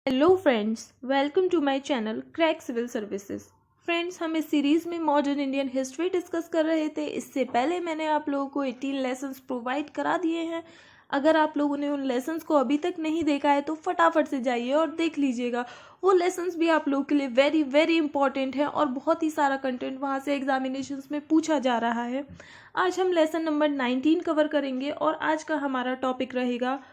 Hello friends, welcome to my channel Crack Civil Services. Friends, हम इस series में modern Indian history discuss कर रहे थे। इससे पहले मैंने आप लोगों को 18 लेसन्स प्रोवाइड करा दिए हैं। अगर आप लोगों ने उन लेसन्स को अभी तक नहीं देखा है तो फटाफट से जाइए और देख लीजिएगा। वो लेसन्स भी आप लोगों के लिए वेरी वेरी इंपॉर्टेंट है और बहुत ही सारा कंटेंट वहाँ से एग्जामिनेशंस में पूछा जा रहा है। आज हम लेसन नंबर 19 कवर करेंगे और आज का हमारा टॉपिक रहेगा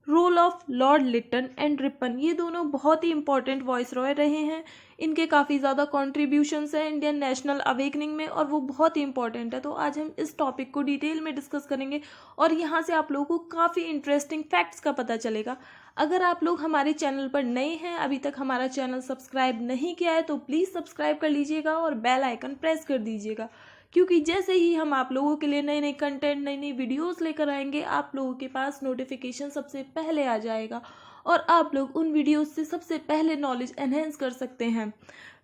role of Lord Lytton and Ripon. ये दोनों बहुत ही इंपॉर्टेंट वॉइस रॉय रहे हैं। इनके काफ़ी ज़्यादा कॉन्ट्रीब्यूशंस हैं इंडियन नेशनल अवेकनिंग में और वो बहुत ही इंपॉर्टेंट है। तो आज हम इस टॉपिक को डिटेल में डिस्कस करेंगे और यहाँ से आप लोगों को काफ़ी इंटरेस्टिंग फैक्ट्स का पता चलेगा। अगर आप लोग हमारे चैनल पर नए हैं, अभी तक हमारा चैनल सब्सक्राइब नहीं किया है तो प्लीज़ सब्सक्राइब कर लीजिएगा और बेल आइकन प्रेस कर दीजिएगा, क्योंकि जैसे ही हम आप लोगों के लिए नए नए कंटेंट, नई नई वीडियोस लेकर आएंगे, आप लोगों के पास नोटिफिकेशन सबसे पहले आ जाएगा और आप लोग उन वीडियोस से सबसे पहले नॉलेज एनहेंस कर सकते हैं।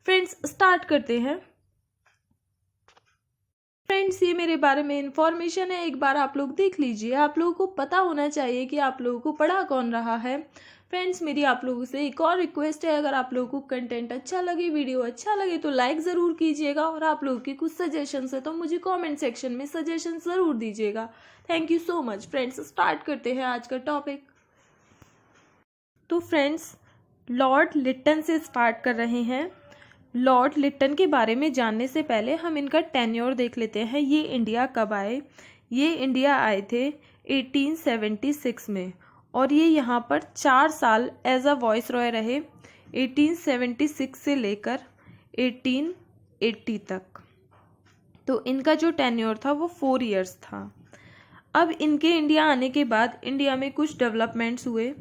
फ्रेंड्स, स्टार्ट करते हैं। फ्रेंड्स, ये मेरे बारे में इंफॉर्मेशन है, एक बार आप लोग देख लीजिए। आप लोगों को पता होना चाहिए कि आप लोगों को पढ़ा कौन रहा है। फ्रेंड्स, मेरी आप लोगों से एक और रिक्वेस्ट है, अगर आप लोगों को कंटेंट अच्छा लगे, वीडियो अच्छा लगे तो लाइक ज़रूर कीजिएगा और आप लोगों के कुछ सजेशंस है तो मुझे कमेंट सेक्शन में सजेशन ज़रूर दीजिएगा। Thank you so much. Friends, start करते हैं आज का टॉपिक। तो फ्रेंड्स, लॉर्ड लिटन से स्टार्ट कर रहे हैं। लॉर्ड लिटन के बारे में जानने से पहले हम इनका टेन्योर देख लेते हैं। ये इंडिया कब आए? ये इंडिया आए थे 1876 में और ये यहाँ पर 4 साल एज अ वॉइस रॉय रहे, 1876 से लेकर 1880 तक। तो इनका जो टेन्योर था वो 4 इयर्स था। अब इनके इंडिया आने के बाद इंडिया में कुछ डेवलपमेंट्स हुए।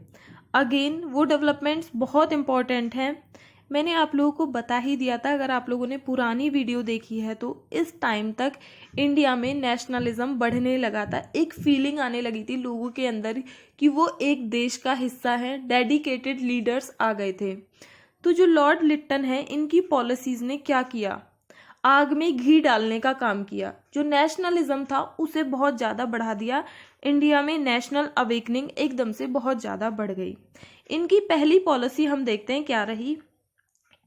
अगेन वो डेवलपमेंट्स बहुत इम्पॉर्टेंट हैं। मैंने आप लोगों को बता ही दिया था, अगर आप लोगों ने पुरानी वीडियो देखी है तो इस टाइम तक इंडिया में नेशनलिज्म बढ़ने लगा था। एक फीलिंग आने लगी थी लोगों के अंदर कि वो एक देश का हिस्सा है। डेडिकेटेड लीडर्स आ गए थे। तो जो लॉर्ड लिटन है, इनकी पॉलिसीज़ ने क्या किया? आग में घी डालने का काम किया। जो नेशनलिज्म था उसे बहुत ज़्यादा बढ़ा दिया। इंडिया में नेशनल अवेकनिंग एकदम से बहुत ज़्यादा बढ़ गई। इनकी पहली पॉलिसी हम देखते हैं क्या रही।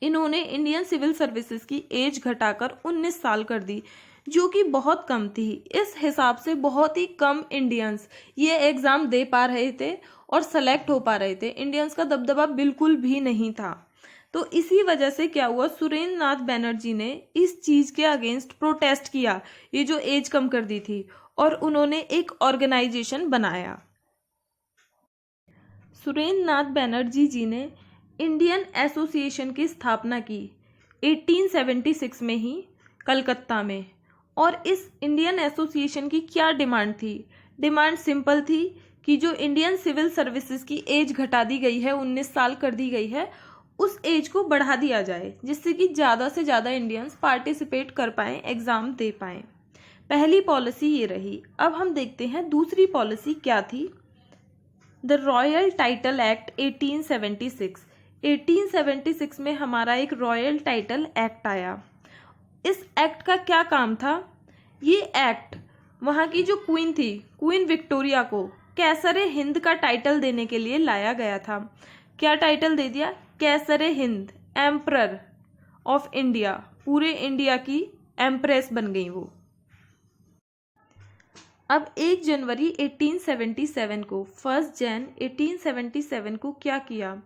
इन्होंने इंडियन सिविल सर्विसेज की एज घटाकर 19 साल कर दी, जो कि बहुत कम थी। इस हिसाब से बहुत ही कम इंडियंस ये एग्ज़ाम दे पा रहे थे और सेलेक्ट हो पा रहे थे। इंडियंस का दबदबा बिल्कुल भी नहीं था। तो इसी वजह से क्या हुआ, सुरेंद्र नाथ बैनर्जी ने इस चीज़ के अगेंस्ट प्रोटेस्ट किया, ये जो एज कम कर दी थी, और उन्होंने एक ऑर्गेनाइजेशन बनाया। सुरेंद्र नाथ बैनर्जी जी ने इंडियन एसोसिएशन की स्थापना की 1876 में ही कलकत्ता में। और इस इंडियन एसोसिएशन की क्या डिमांड थी? डिमांड सिंपल थी कि जो इंडियन सिविल सर्विसेज की एज घटा दी गई है, 19 साल कर दी गई है, उस एज को बढ़ा दिया जाए, जिससे कि ज़्यादा से ज़्यादा इंडियंस पार्टिसिपेट कर पाएँ, एग्ज़ाम दे पाएँ। पहली पॉलिसी ये रही। अब हम देखते हैं दूसरी पॉलिसी क्या थी। The royal title act 1876। 1876 में हमारा एक रॉयल टाइटल एक्ट आया। इस एक्ट का क्या काम था? ये एक्ट वहाँ की जो क्वीन थी, क्वीन विक्टोरिया को कैसरे हिंद का टाइटल देने के लिए लाया गया था। क्या टाइटल दे दिया? कैसरे हिंद, एम्परर ऑफ इंडिया। पूरे इंडिया की एम्प्रेस बन गई वो। अब 1 जनवरी 1877 को, 1 जन 1877 को क्या किया?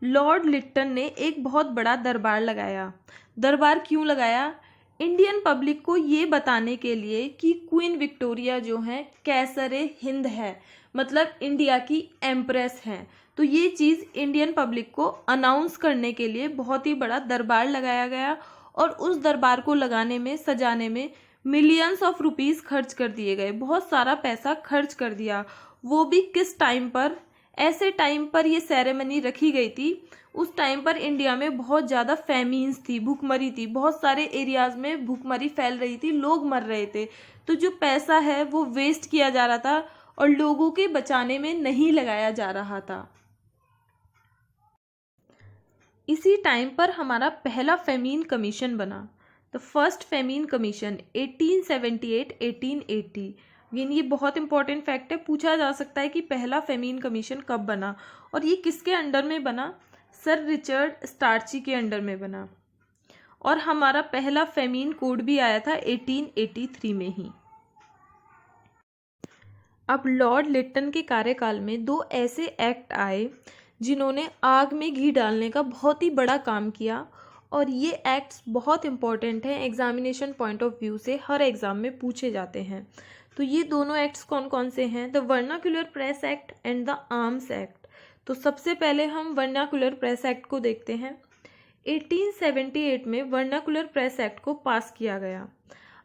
लॉर्ड लिटन ने एक बहुत बड़ा दरबार लगाया। दरबार क्यों लगाया? इंडियन पब्लिक को ये बताने के लिए कि क्वीन विक्टोरिया जो है कैसरे हिंद है, मतलब इंडिया की एम्प्रेस हैं। तो ये चीज़ इंडियन पब्लिक को अनाउंस करने के लिए बहुत ही बड़ा दरबार लगाया गया और उस दरबार को लगाने में, सजाने में मिलियंस ऑफ रुपीस खर्च कर दिए गए। बहुत सारा पैसा खर्च कर दिया। वो भी किस टाइम पर? ऐसे टाइम पर ये सेरेमनी रखी गई थी, उस टाइम पर इंडिया में बहुत ज़्यादा फैमिन्स थी, भूखमरी थी। बहुत सारे एरियाज़ में भूखमरी फैल रही थी, लोग मर रहे थे। तो जो पैसा है वो वेस्ट किया जा रहा था और लोगों के बचाने में नहीं लगाया जा रहा था। इसी टाइम पर हमारा पहला फेमीन कमीशन बना, द फर्स्ट फेमीन कमीशन 1878-1880। ये बहुत इंपॉर्टेंट फैक्ट है, पूछा जा सकता है कि पहला फेमीन कमीशन कब बना और ये किसके अंडर में बना? सर रिचर्ड स्टार्ची के अंडर में बना। और हमारा पहला फेमीन कोड भी आया था 1883 में ही। अब लॉर्ड लिटन के कार्यकाल में 2 ऐसे एक्ट आए जिन्होंने आग में घी डालने का बहुत ही बड़ा काम किया, और ये एक्ट्स बहुत इंपॉर्टेंट हैं, एग्जामिनेशन पॉइंट ऑफ व्यू से हर एग्ज़ाम में पूछे जाते हैं। तो ये दोनों एक्ट्स कौन कौन से हैं? The vernacular press act and the arms act. तो सबसे पहले हम वर्नाक्यूलर प्रेस एक्ट को देखते हैं। 1878 में वर्नाक्यूलर प्रेस एक्ट को पास किया गया।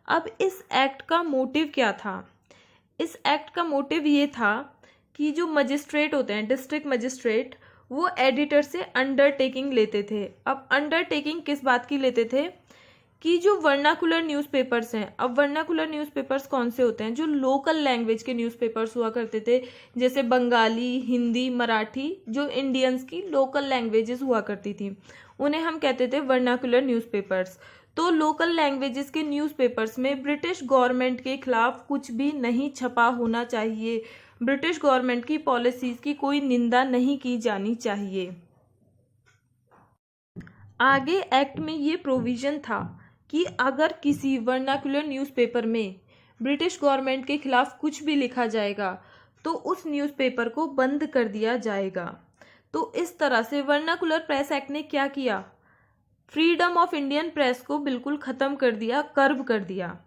अब इस एक्ट का मोटिव क्या था? इस एक्ट का मोटिव ये था कि जो मजिस्ट्रेट होते हैं, डिस्ट्रिक्ट मजिस्ट्रेट, वो एडिटर से अंडरटेकिंग लेते थे। अब अंडरटेकिंग किस बात की लेते थे? कि जो वर्नाकुलर न्यूज़पेपर्स हैं, अब वर्नाकुलर न्यूज़पेपर्स कौन से होते हैं? जो लोकल लैंग्वेज के न्यूज़पेपर्स हुआ करते थे, जैसे बंगाली, हिंदी, मराठी, जो इंडियंस की लोकल लैंग्वेजेस हुआ करती थी, उन्हें हम कहते थे वर्नाकुलर न्यूज़पेपर्स। तो लोकल लैंग्वेजेस के न्यूज़पेपर्स में ब्रिटिश गवर्नमेंट के खिलाफ कुछ भी नहीं छपा होना चाहिए, ब्रिटिश गवर्नमेंट की पॉलिसीज की कोई निंदा नहीं की जानी चाहिए। आगे एक्ट में ये प्रोविजन था कि अगर किसी वर्नाकुलर न्यूज़पेपर में ब्रिटिश गवर्नमेंट के खिलाफ कुछ भी लिखा जाएगा तो उस न्यूज़पेपर को बंद कर दिया जाएगा। तो इस तरह से वर्नाकुलर प्रेस एक्ट ने क्या किया? फ्रीडम ऑफ इंडियन प्रेस को बिल्कुल ख़त्म कर दिया, कर्ब कर दिया।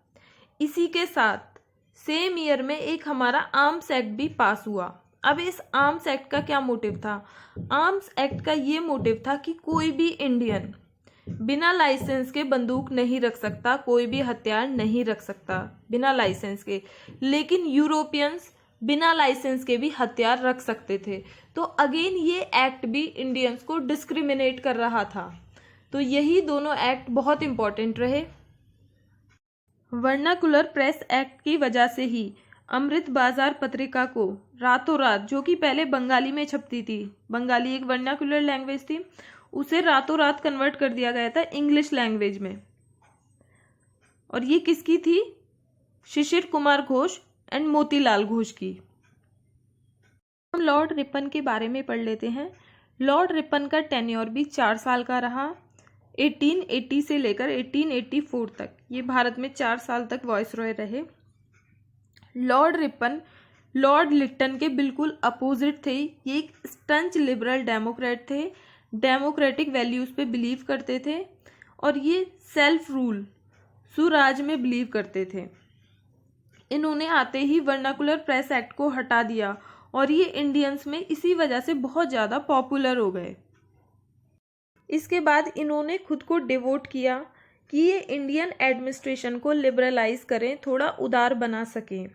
इसी के साथ सेम ईयर में एक हमारा आर्म्स एक्ट भी पास हुआ। अब इस आर्म्स एक्ट का क्या मोटिव था? आर्म्स एक्ट का ये मोटिव था कि कोई भी इंडियन बिना लाइसेंस के बंदूक नहीं रख सकता, कोई भी हथियार नहीं रख सकता बिना लाइसेंस के, लेकिन यूरोपियंस बिना लाइसेंस के भी हथियार रख सकते थे। तो अगेन ये एक्ट भी इंडियंस को डिस्क्रिमिनेट कर रहा था। तो यही दोनों एक्ट बहुत इंपॉर्टेंट रहे। वर्नाकुलर प्रेस एक्ट की वजह से ही अमृत बाजार पत्रिका को रातों रात, जो कि पहले बंगाली में छपती थी, बंगाली एक वर्नाकुलर लैंग्वेज थी, उसे रातों रात कन्वर्ट कर दिया गया था इंग्लिश लैंग्वेज में। और ये किसकी थी? शिशिर कुमार घोष एंड मोतीलाल घोष की। हम लॉर्ड रिपन के बारे में पढ़ लेते हैं। लॉर्ड रिपन का टेन्योर भी 4 साल का रहा, 1880 से लेकर 1884 तक। ये भारत में 4 साल तक वॉइसरॉय रहे। लॉर्ड रिपन लॉर्ड लिटन के बिल्कुल अपोजिट थे। ये एक स्टंच लिबरल डेमोक्रेट थे, डेमोक्रेटिक वैल्यूज पे बिलीव करते थे, और ये सेल्फ रूल, सुराज में बिलीव करते थे। इन्होंने आते ही वर्नाकुलर प्रेस एक्ट को हटा दिया, और ये इंडियंस में इसी वजह से बहुत ज़्यादा पॉपुलर हो गए। इसके बाद इन्होंने खुद को डिवोट किया कि ये इंडियन एडमिनिस्ट्रेशन को लिबरलाइज करें, थोड़ा उदार बना सकें।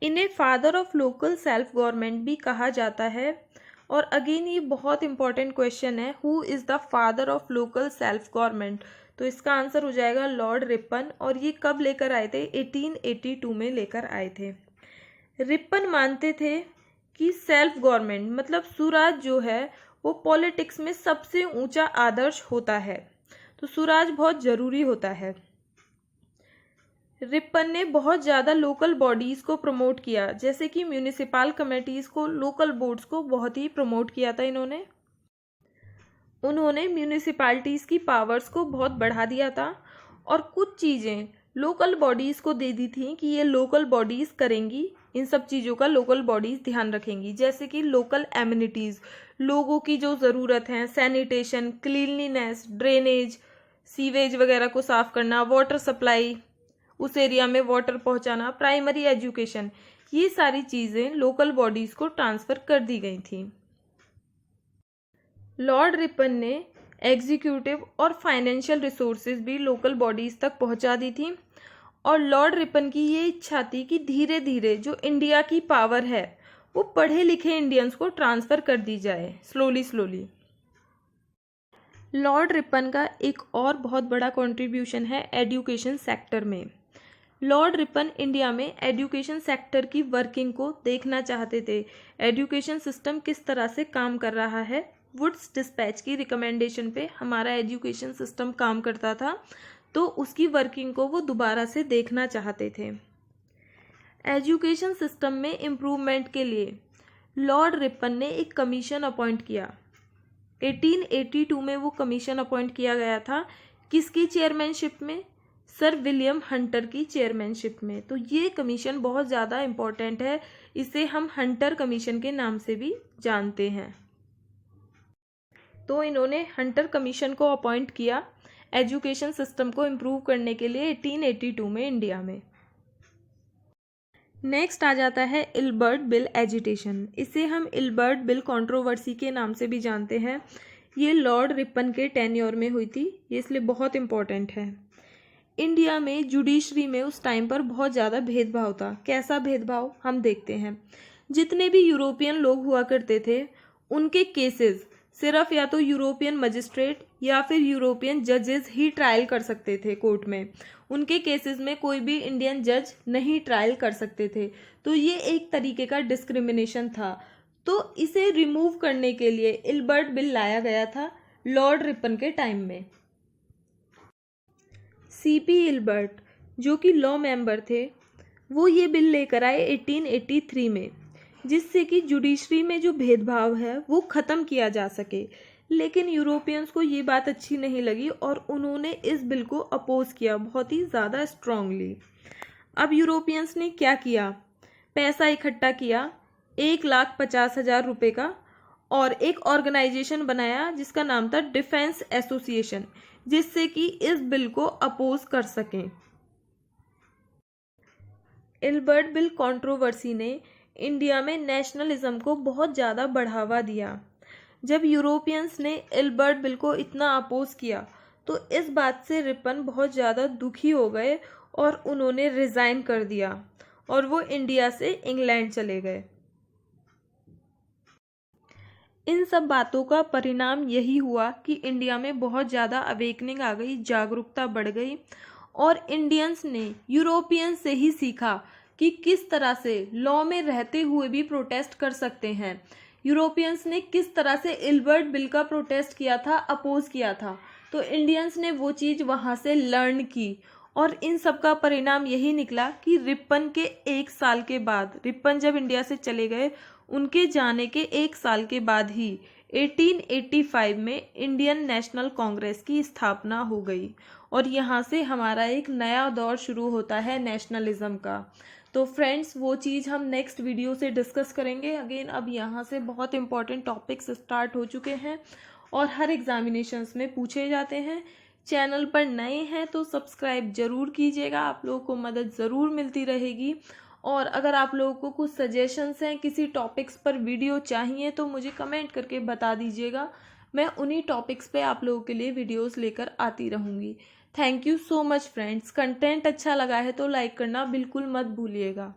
इन्हें father of local self government भी कहा जाता है। और अगेन ये बहुत इंपॉर्टेंट क्वेश्चन है, who is the father of local self government? तो इसका आंसर हो जाएगा लॉर्ड रिपन। और ये कब लेकर आए थे? 1882 में लेकर आए थे। रिपन मानते थे कि सेल्फ गवर्नमेंट मतलब सुराज जो है वो पॉलिटिक्स में सबसे ऊंचा आदर्श होता है, तो सुराज बहुत ज़रूरी होता है। रिपन ने बहुत ज़्यादा लोकल बॉडीज़ को प्रमोट किया, जैसे कि म्यूनिसिपल कमेटीज़ को, लोकल बोर्ड्स को बहुत ही प्रमोट किया था उन्होंने म्यूनिसिपैलिटीज़ की पावर्स को बहुत बढ़ा दिया था, और कुछ चीज़ें लोकल बॉडीज़ को दे दी थी कि ये लोकल बॉडीज़ करेंगी, इन सब चीज़ों का लोकल बॉडीज़ ध्यान रखेंगी, जैसे कि लोकल एमिनिटीज़, लोगों की जो ज़रूरत है, सैनिटेशन, क्लीनलीनेस, ड्रेनेज, सीवेज वगैरह को साफ़ करना, वाटर सप्लाई, उस एरिया में वाटर पहुंचाना, प्राइमरी एजुकेशन, ये सारी चीज़ें लोकल बॉडीज़ को ट्रांसफ़र कर दी गई थी। लॉर्ड रिपन ने एग्जीक्यूटिव और फाइनेंशियल रिसोर्सेज भी लोकल बॉडीज़ तक पहुंचा दी थी, और लॉर्ड रिपन की ये इच्छा थी कि धीरे धीरे जो इंडिया की पावर है वो पढ़े लिखे इंडियंस को ट्रांसफ़र कर दी जाए, स्लोली। लॉर्ड रिपन का एक और बहुत बड़ा कंट्रीब्यूशन है एजुकेशन सेक्टर में। लॉर्ड रिपन इंडिया में एजुकेशन सेक्टर की वर्किंग को देखना चाहते थे, एजुकेशन सिस्टम किस तरह से काम कर रहा है। वुड्स डिस्पैच की रिकमेंडेशन पे हमारा एजुकेशन सिस्टम काम करता था, तो उसकी वर्किंग को वो दोबारा से देखना चाहते थे। एजुकेशन सिस्टम में इम्प्रूवमेंट के लिए लॉर्ड रिपन ने एक कमीशन अपॉइंट किया। 1882 में वो कमीशन अपॉइंट किया गया था। किसकी चेयरमैनशिप में? सर विलियम हंटर की चेयरमैनशिप में। तो ये कमीशन बहुत ज़्यादा इम्पोर्टेंट है, इसे हम हंटर कमीशन के नाम से भी जानते हैं। तो इन्होंने हंटर कमीशन को अपॉइंट किया एजुकेशन सिस्टम को इम्प्रूव करने के लिए 1882 में इंडिया में। नेक्स्ट आ जाता है इल्बर्ट बिल एजिटेशन। इसे हम इल्बर्ट बिल कंट्रोवर्सी के नाम से भी जानते हैं। ये लॉर्ड रिपन के टेन्योर में हुई थी, ये इसलिए बहुत इम्पोर्टेंट है। इंडिया में जुडिशरी में उस टाइम पर बहुत ज़्यादा भेदभाव था। कैसा भेदभाव हम देखते हैं। जितने भी यूरोपियन लोग हुआ करते थे उनके केसेस सिर्फ या तो यूरोपियन मजिस्ट्रेट या फिर यूरोपियन जजेस ही ट्रायल कर सकते थे कोर्ट में। उनके केसेस में कोई भी इंडियन जज नहीं ट्रायल कर सकते थे। तो ये एक तरीके का डिस्क्रिमिनेशन था। तो इसे रिमूव करने के लिए इल्बर्ट बिल लाया गया था लॉर्ड रिपन के टाइम में। सीपी इल्बर्ट जो कि लॉ मेंबर थे, वो ये बिल लेकर आए 1883 में, जिससे कि जुडिशरी में जो भेदभाव है वो ख़त्म किया जा सके। लेकिन यूरोपियंस को ये बात अच्छी नहीं लगी और उन्होंने इस बिल को अपोज किया बहुत ही ज़्यादा स्ट्रांगली। अब यूरोपियंस ने क्या किया? पैसा इकट्ठा किया 1,50,000 रुपये का और एक ऑर्गेनाइजेशन बनाया जिसका नाम था डिफेंस एसोसिएशन, जिससे कि इस बिल को अपोज कर सकें। इल्बर्ट बिल कंट्रोवर्सी ने इंडिया में नेशनलिज्म को बहुत ज़्यादा बढ़ावा दिया। जब यूरोपियंस ने इल्बर्ट बिल को इतना अपोज किया तो इस बात से रिपन बहुत ज़्यादा दुखी हो गए और उन्होंने रिज़ाइन कर दिया और वो इंडिया से इंग्लैंड चले गए। इन सब बातों का परिणाम यही हुआ कि इंडिया में बहुत ज़्यादा अवेकनिंग आ गई, जागरूकता बढ़ गई और इंडियंस ने यूरोपियन से ही सीखा कि किस तरह से लॉ में रहते हुए भी प्रोटेस्ट कर सकते हैं। यूरोपियंस ने किस तरह से इल्बर्ट बिल का प्रोटेस्ट किया था, अपोज किया था। तो इंडियंस ने वो चीज़ वहाँ से लर्न की और इन सब का परिणाम यही निकला कि रिपन के 1 साल के बाद, रिपन जब इंडिया से चले गए उनके जाने के 1 साल के बाद ही 1885 में इंडियन नेशनल कांग्रेस की स्थापना हो गई और यहाँ से हमारा एक नया दौर शुरू होता है नेशनलिज्म का। तो फ्रेंड्स वो चीज़ हम नेक्स्ट वीडियो से डिस्कस करेंगे। अगेन अब यहाँ से बहुत इंपॉर्टेंट टॉपिक्स स्टार्ट हो चुके हैं और हर एग्जामिनेशंस में पूछे जाते हैं। चैनल पर नए हैं तो सब्सक्राइब ज़रूर कीजिएगा, आप लोगों को मदद ज़रूर मिलती रहेगी। और अगर आप लोगों को कुछ सजेशंस हैं, किसी टॉपिक्स पर वीडियो चाहिए तो मुझे कमेंट करके बता दीजिएगा। मैं उन्हीं टॉपिक्स पे आप लोगों के लिए वीडियोस लेकर आती रहूँगी। Thank you so much friends. Content अच्छा लगा है तो लाइक करना बिल्कुल मत भूलिएगा।